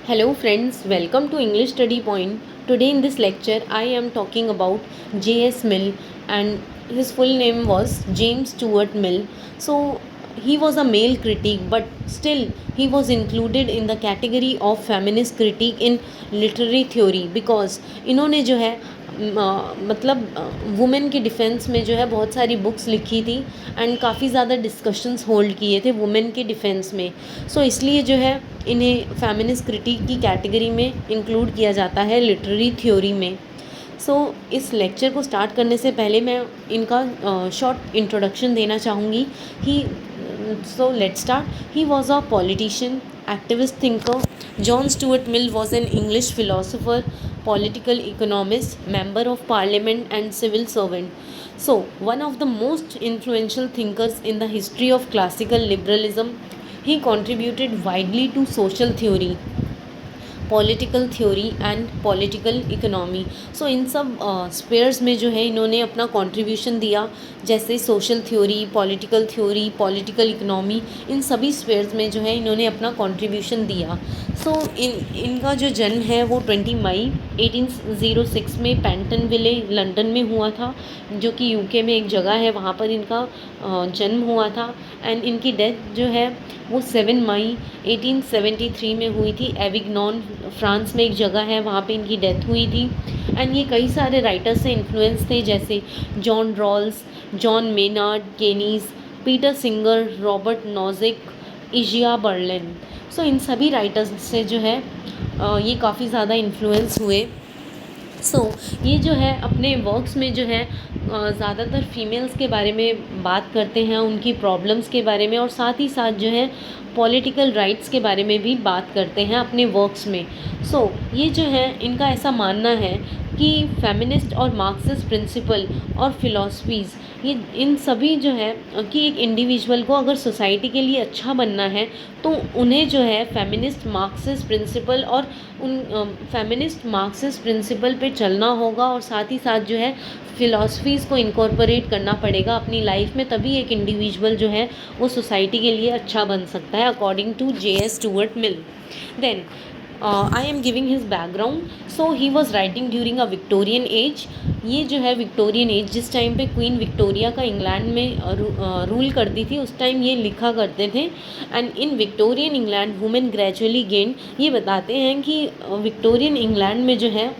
Hello friends, welcome to English Study Point. Today in this lecture I am talking about J.S. Mill, and his full name was James Stuart Mill. So he was a male critic, but still he was included in the category of feminist critique in literary theory because इन्होंने जो है मतलब women के defence में जो है बहुत सारी बुक्स लिखी थी एंड काफ़ी ज़्यादा डिस्कशंस होल्ड किए थे वुमेन के डिफेंस में. सो इसलिए जो है इन्हें फेमिनिस्ट क्रिटिक की कैटेगरी में इंक्लूड किया जाता है लिटरेरी थ्योरी में. इस लेक्चर को स्टार्ट करने से पहले मैं इनका शॉर्ट इंट्रोडक्शन देना चाहूँगी. He let's start. He was a politician, activist thinker. John Stuart Mill was an English philosopher, political economist, member of parliament, and civil servant. One of the most influential thinkers in the history of classical liberalism. He contributed widely to social theory, political theory and political economy. इन सब spheres में जो है इन्होंने अपना contribution दिया, जैसे social theory, political economy, इन सभी स्पेयर्स में जो है इन्होंने अपना कंट्रीब्यूशन दिया. इनका जो जन्म है वो 20 मई 1806 में पैंटन विले लंदन में हुआ था, जो कि यूके में एक जगह है, वहाँ पर इनका जन्म हुआ था. एंड इनकी डेथ जो है वो 7 मई 1873 में हुई थी. एविग्नॉन फ्रांस में एक जगह है, वहाँ पे इनकी डेथ हुई थी. एंड ये कई सारे राइटर्स से इन्फ्लुएंस थे, जैसे John Rawls, John Maynard Keynes, Peter Singer, Robert Nozick, Isaiah Berlin. इन सभी राइटर्स से जो है ये काफ़ी ज़्यादा इन्फ्लुएंस हुए. ये जो है अपने वर्क्स में जो है ज़्यादातर फीमेल्स के बारे में बात करते हैं, उनकी प्रॉब्लम्स के बारे में, और साथ ही साथ जो है पॉलिटिकल राइट्स के बारे में भी बात करते हैं अपने वर्क्स में. ये जो है इनका ऐसा मानना है कि फेमिनिस्ट और मार्क्सिस्ट प्रिंसिपल और फिलॉसफीज़, ये इन सभी जो है कि एक इंडिविजुअल को अगर सोसाइटी के लिए अच्छा बनना है तो उन्हें जो है फेमिनिस्ट मार्क्सिस्ट प्रिंसिपल पे चलना होगा, और साथ ही साथ जो है फ़िलासफ़ीज़ को इनकॉर्पोरेट करना पड़ेगा अपनी लाइफ में, तभी एक इंडिविजुअल जो है वो सोसाइटी के लिए अच्छा बन सकता है, according to J.S. Stuart Mill. Then I am giving his background. He was writing during a Victorian age. ये जो है विक्टोरियन एज, जिस टाइम पे क्वीन विक्टोरिया का इंग्लैंड में रूल करती थी, उस टाइम ये लिखा करते थे. And in Victorian England women gradually gain. ये बताते हैं कि विक्टोरियन इंग्लैंड में जो है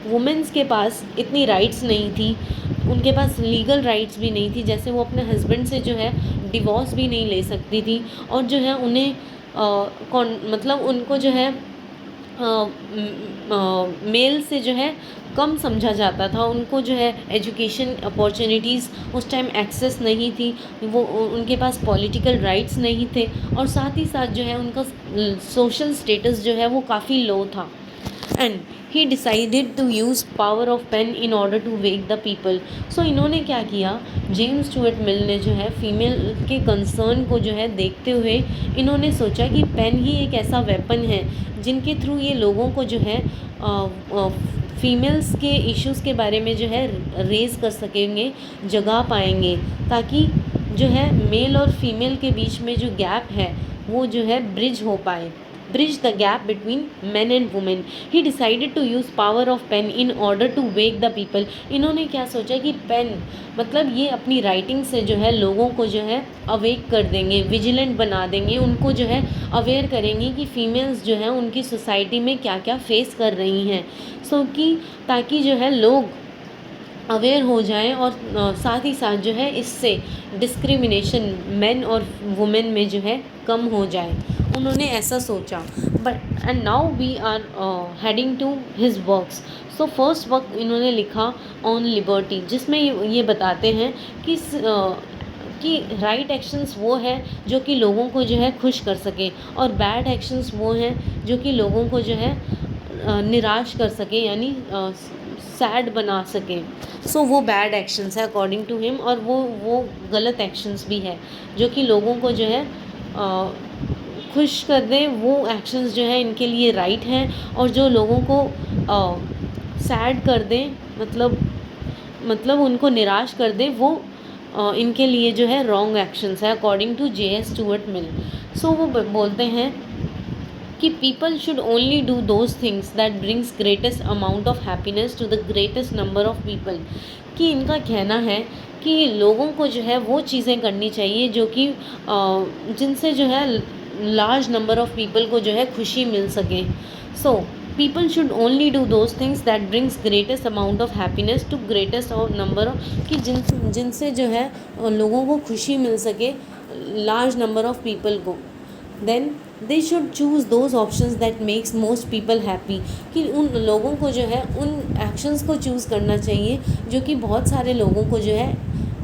वुमेन्स के पास इतनी राइट्स नहीं थी, उनके पास लीगल राइट्स भी नहीं थी, जैसे वो अपने हस्बैंड से जो है डिवोर्स भी नहीं ले सकती थी, और जो है उन्हें मतलब उनको जो है मेल से जो है कम समझा जाता था. उनको जो है एजुकेशन अपॉर्चुनिटीज़ उस टाइम एक्सेस नहीं थी, वो उनके पास पॉलिटिकल राइट्स नहीं थे, और साथ ही साथ जो है उनका सोशल स्टेटस जो है वो काफ़ी लो था. And he decided to use power of pen in order to wake the people. इन्होंने क्या किया, जेम्स स्टुअर्ट मिल ने जो है फीमेल के कंसर्न को जो है देखते हुए इन्होंने सोचा कि पेन ही एक ऐसा वेपन है जिनके थ्रू ये लोगों को जो है फीमेल्स के इश्यूज़ के बारे में जो है रेज़ कर सकेंगे, जगा पाएंगे, ताकि जो है मेल और फीमेल के बीच में जो गैप है वो जो है bridge the gap between men and women. He decided to use power of pen in order to wake the people. इन्होंने क्या सोचा कि पेन मतलब ये अपनी राइटिंग से जो है लोगों को जो है अवेक कर देंगे, विजिलेंट बना देंगे, उनको जो है अवेयर करेंगे कि फीमेल्स जो हैं उनकी सोसाइटी में क्या क्या फेस कर रही हैं. कि ताकि जो है लोग अवेयर हो जाएं, और साथ ही साथ जो है इससे डिस्क्रिमिनेशन मेन और वुमेन में जो है कम हो जाए. उन्होंने ऐसा सोचा. But and now we are heading to his works. First work इन्होंने लिखा ऑन लिबर्टी, जिसमें ये बताते हैं कि राइट एक्शंस वो है जो कि लोगों को जो है खुश कर सके, और बैड एक्शंस वो हैं जो कि लोगों को जो है निराश कर सके, यानी सैड बना सके. वो बैड एक्शंस है अकॉर्डिंग टू हिम, और वो गलत एक्शंस भी है जो कि लोगों को जो है खुश कर दें. वो एक्शंस जो है इनके लिए राइट हैं, और जो लोगों को सैड कर दें, मतलब उनको निराश कर दें, वो इनके लिए जो है रॉन्ग एक्शंस है according to J.S. Stuart Mill. वो बोलते हैं कि people should only do those things that brings greatest amount of happiness to the greatest number of people. कि इनका कहना है कि लोगों को जो है वो चीज़ें करनी चाहिए जो कि जिनसे जो है लार्ज नंबर ऑफ पीपल को जो है खुशी मिल सके। So people should only do those things that brings greatest amount of happiness to greatest number of, कि जिनसे जो है लोगों को खुशी मिल सके लार्ज नंबर ऑफ पीपल को। Then they should choose those options that makes most people happy. कि उन लोगों को जो है उन एक्शंस को चूज़ करना चाहिए जो कि बहुत सारे लोगों को जो है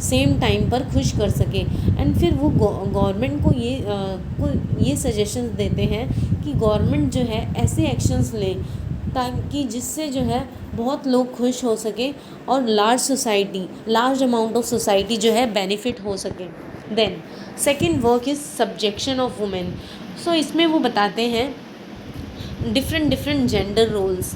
सेम टाइम पर खुश कर सके। एंड फिर वो गवर्नमेंट को ये सजेशंस देते हैं कि गवर्नमेंट जो है ऐसे एक्शंस ले ताकि जिससे जो है बहुत लोग खुश हो सके और लार्ज अमाउंट ऑफ सोसाइटी जो है बेनिफिट हो सके। Then second work is subjection of women. So इसमें वो बताते हैं डिफरेंट जेंडर रोल्स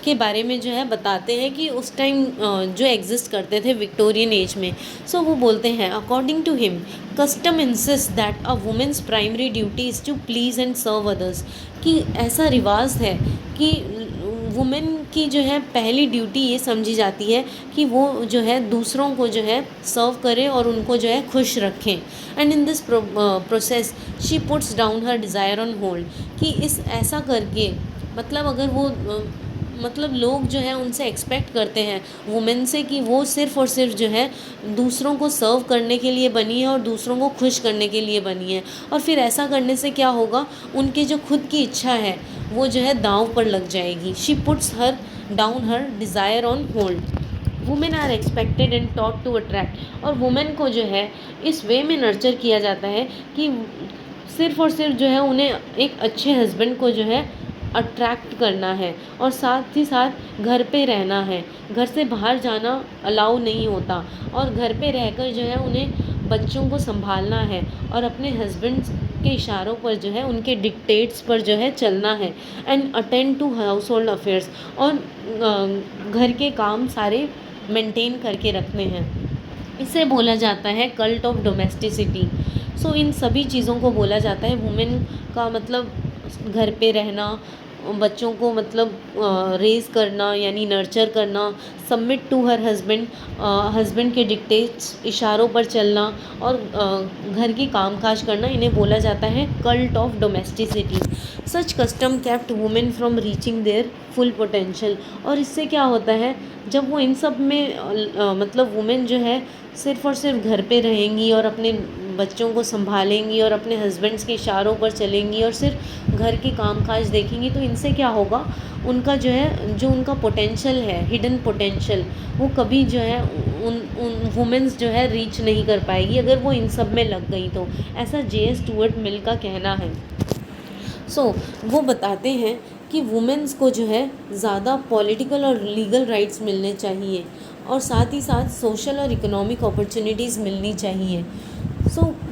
के बारे में जो है बताते हैं कि उस टाइम जो एग्जिस्ट करते थे विक्टोरियन एज में। सो वो बोलते हैं according to him custom insist that a woman's primary duty is to please and serve others. कि ऐसा रिवाज है कि वुमेन की जो है पहली ड्यूटी ये समझी जाती है कि वो जो है दूसरों को जो है सर्व करे और उनको जो है खुश रखें। And in this process she puts down her desire on hold. कि इस ऐसा करके मतलब अगर वो मतलब लोग जो है उनसे एक्सपेक्ट करते हैं वुमेन से कि वो सिर्फ़ और सिर्फ जो है दूसरों को सर्व करने के लिए बनी है और दूसरों को खुश करने के लिए बनी है। और फिर ऐसा करने से क्या होगा, उनकी जो खुद की इच्छा है वो जो है दांव पर लग जाएगी। She puts her down her desire on hold. Women are expected and taught to attract. और वुमेन को जो है इस वे में नर्चर किया जाता है कि सिर्फ़ और सिर्फ जो है उन्हें एक अच्छे हस्बैंड को जो है अट्रैक्ट करना है और साथ ही साथ घर पे रहना है। घर से बाहर जाना अलाउ नहीं होता और घर पे रहकर जो है उन्हें बच्चों को संभालना है और अपने हस्बैंड के इशारों पर जो है उनके डिक्टेट्स पर जो है चलना है। And attend to household affairs. और घर के काम सारे मेंटेन करके रखने हैं। इसे बोला जाता है कल्ट ऑफ डोमेस्टिसिटी। सो इन सभी चीज़ों को बोला जाता है। वुमेन का मतलब घर पे रहना, बच्चों को मतलब रेज़ करना यानी नर्चर करना, सबमिट टू हर हस्बैंड के डिक्टेट्स इशारों पर चलना और घर की कामकाज करना, इन्हें बोला जाता है cult of domesticity. Such custom kept women from reaching their full potential. और इससे क्या होता है, जब वो इन सब में मतलब वुमेन जो है सिर्फ़ और सिर्फ घर पे रहेंगी और अपने बच्चों को संभालेंगी और अपने हस्बैंड्स के इशारों पर चलेंगी और सिर्फ घर के कामकाज देखेंगी, तो इनसे क्या होगा, उनका जो उनका पोटेंशियल है, हिडन पोटेंशियल, वो कभी जो है उन वुमेन्स जो है रीच नहीं कर पाएगी अगर वो इन सब में लग गई तो। ऐसा जे.एस. स्टुअर्ट मिल का कहना है। वो बताते हैं कि वुमेन्स को जो है ज़्यादा पॉलिटिकल और लीगल राइट्स मिलने चाहिए और साथ ही साथ सोशल और इकोनॉमिक अपॉर्चुनिटीज़ मिलनी चाहिए।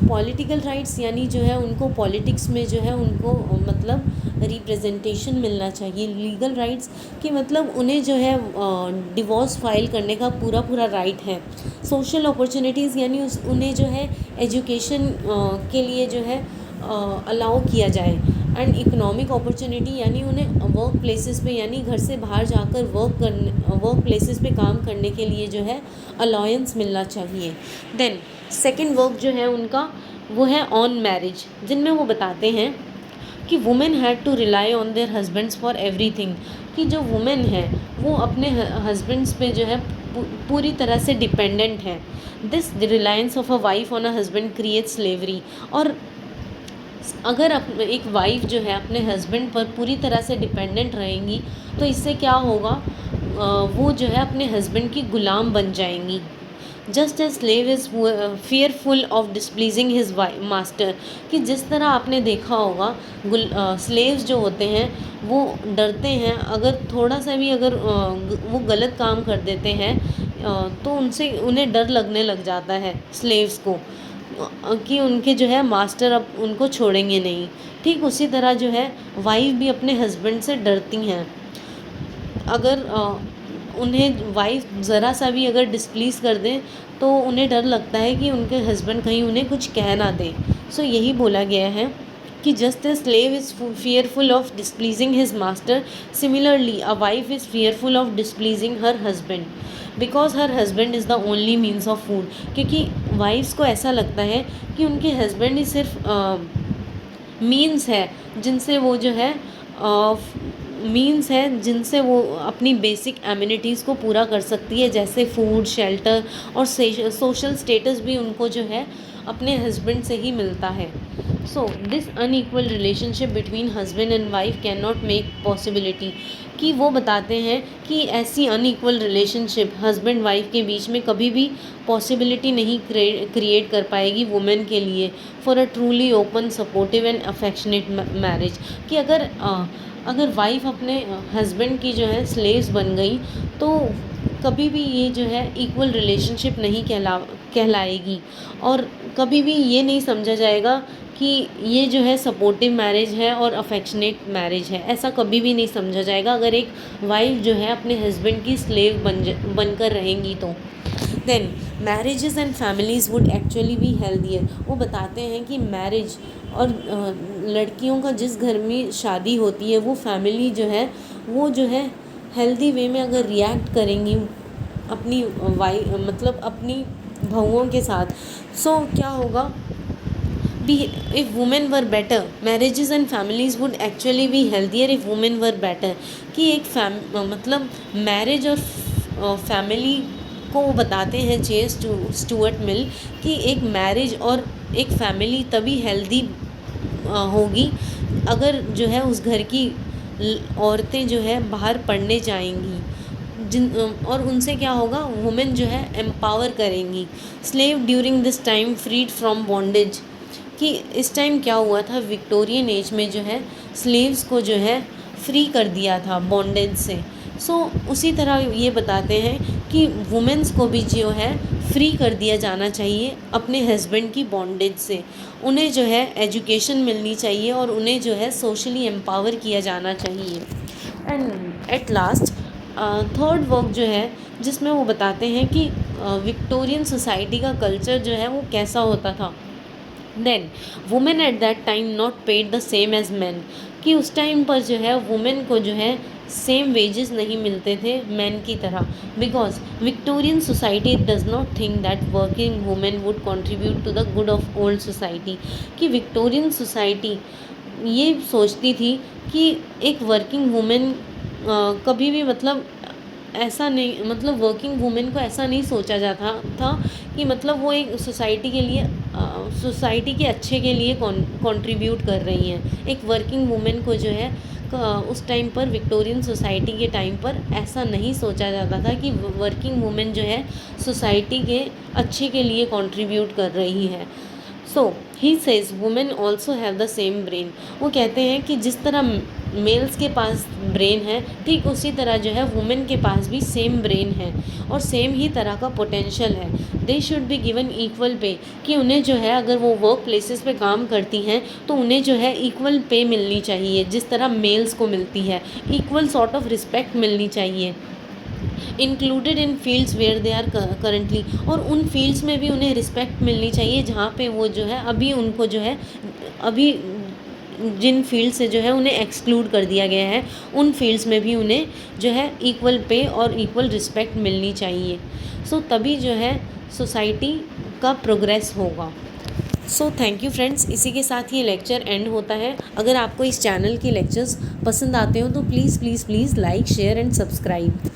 पॉलिटिकल राइट्स यानी जो है उनको पॉलिटिक्स में जो है उनको मतलब रिप्रेजेंटेशन मिलना चाहिए। लीगल राइट्स कि मतलब उन्हें जो है डिवोर्स फाइल करने का पूरा राइट है। सोशल अपॉर्चुनिटीज़ यानी उन्हें जो है एजुकेशन के लिए जो है अलाउ किया जाए। एंड इकोनॉमिक अपॉर्चुनिटी यानी उन्हें वर्क प्लेसेस पे यानी घर से बाहर जाकर वर्क प्लेसेस पे काम करने के लिए जो है अलाउंस मिलना चाहिए। देन सेकंड वर्क जो है उनका वो है ऑन मैरिज, जिनमें वो बताते हैं कि women had to rely on their husbands for everything. कि जो वुमेन है वो अपने हस्बैंड्स पे जो है पूरी तरह से डिपेंडेंट है। This Reliance of a wife on a husband creates slavery. और अगर एक वाइफ जो है अपने हस्बैंड पर पूरी तरह से डिपेंडेंट रहेंगी तो इससे क्या होगा, वो जो है अपने हस्बैंड की ग़ुलाम बन जाएंगी। Just as slave is fearful of displeasing his master. कि जिस तरह आपने देखा होगा स्लेव्स जो होते हैं वो डरते हैं, अगर थोड़ा सा भी अगर वो गलत काम कर देते हैं तो उन्हें डर लगने लग जाता है स्लेव्स को कि उनके जो है मास्टर अब उनको छोड़ेंगे नहीं। ठीक उसी तरह जो है वाइफ भी अपने हस्बैंड से डरती हैं। अगर उन्हें वाइफ ज़रा सा भी अगर डिसप्लीज़ कर दें तो उन्हें डर लगता है कि उनके हस्बैंड कहीं उन्हें कुछ कह ना दें। यही बोला गया है कि just a slave is fearful of displeasing his master, similarly a wife is fearful of displeasing her husband because her husband is the only means of food. क्योंकि वाइफ्स को ऐसा लगता है कि उनके हस्बैंड ही सिर्फ मीन्स है जिनसे वो जो है मीन्स है जिनसे वो अपनी बेसिक एमिनिटीज़ को पूरा कर सकती है, जैसे फूड, शेल्टर और सोशल स्टेटस भी उनको जो है अपने हस्बैंड से ही मिलता है. So this unequal relationship between husband and wife can not make possibility. कि वो बताते हैं कि ऐसी अनइक्वल रिलेशनशिप हस्बैंड वाइफ के बीच में कभी भी पॉसिबिलिटी नहीं क्रिएट कर पाएगी वुमेन के लिए for a truly open, supportive and affectionate marriage. कि अगर वाइफ अपने हस्बैंड की जो है स्लेव्स बन गई तो कभी भी ये जो है इक्वल रिलेशनशिप नहीं कहलाएगी, और कभी भी ये नहीं समझा जाएगा कि ये जो है सपोर्टिव मैरिज है और अफेक्शनेट मैरिज है. ऐसा कभी भी नहीं समझा जाएगा अगर एक वाइफ जो है अपने हस्बैंड की स्लेव बनकर रहेंगी तो. Then marriages and families would actually be healthier. वो बताते हैं कि मैरिज और लड़कियों का जिस घर में शादी होती है वो फैमिली जो है वो जो है हेल्दी वे में अगर रिएक्ट करेंगी अपनी मतलब अपनी बहुओं के साथ, सो क्या होगा, if women were better, marriages and families would actually be healthier if women were better. कि एक मतलब मैरिज और फैमिली को वो बताते हैं जे.एस. स्टुअर्ट मिल कि एक मैरिज और एक फैमिली तभी हेल्दी होगी अगर जो है उस घर की औरतें जो है बाहर पढ़ने जाएंगी और उनसे क्या होगा, वुमेन जो है एम्पावर करेंगी. Slave during this time freed from bondage. कि इस टाइम क्या हुआ था, विक्टोरियन एज में जो है स्लेव्स को जो है फ्री कर दिया था बॉन्डेज से. सो उसी तरह ये बताते हैं कि वुमेन्स को भी जो है फ्री कर दिया जाना चाहिए अपने हस्बैंड की बॉन्डेज से. उन्हें जो है एजुकेशन मिलनी चाहिए और उन्हें जो है सोशली एम्पावर किया जाना चाहिए. And at last third work जो है जिसमें वो बताते हैं कि विक्टोरियन सोसाइटी का कल्चर जो है वो कैसा होता था. Then women at that time not paid the same as man. कि उस टाइम पर जो है वुमेन को जो है सेम वेजेस नहीं मिलते थे मैन की तरह, because Victorian society does not think that working women would contribute to the good of old society. कि विक्टोरियन सोसाइटी ये सोचती थी कि एक वर्किंग वुमेन कभी भी मतलब ऐसा नहीं, मतलब वर्किंग वुमेन को ऐसा नहीं सोचा जाता था कि मतलब वो एक सोसाइटी के लिए सोसाइटी के अच्छे के लिए कंट्रीब्यूट कर रही हैं. एक वर्किंग वुमेन को जो है उस टाइम पर विक्टोरियन सोसाइटी के टाइम पर ऐसा नहीं सोचा जाता था कि वर्किंग वुमेन जो है सोसाइटी के अच्छे के लिए कंट्रीब्यूट कर रही है. So he says women also have the same brain. वो कहते हैं कि जिस तरह मेल्स के पास ब्रेन है ठीक उसी तरह जो है वुमेन के पास भी सेम ब्रेन है और सेम ही तरह का पोटेंशियल है. They should be given equal pay. कि उन्हें जो है अगर वो वर्क प्लेसेस पे काम करती हैं तो उन्हें जो है इक्वल पे मिलनी चाहिए जिस तरह मेल्स को मिलती है. इक्वल सॉर्ट ऑफ रिस्पेक्ट मिलनी चाहिए included in fields where they are currently. और उन फील्ड्स में भी उन्हें रिस्पेक्ट मिलनी चाहिए जहाँ पे वो जो है अभी उनको जो है अभी जिन फील्ड से जो है उन्हें एक्सक्लूड कर दिया गया है उन फील्ड्स में भी उन्हें जो है इक्वल पे और इक्वल रिस्पेक्ट मिलनी चाहिए. सो तभी जो है सोसाइटी का प्रोग्रेस होगा. So thank you friends. इसी के साथ ये लेक्चर एंड होता है. अगर आपको इस चैनल के लेक्चर्स पसंद आते हो तो please please please like, share and subscribe.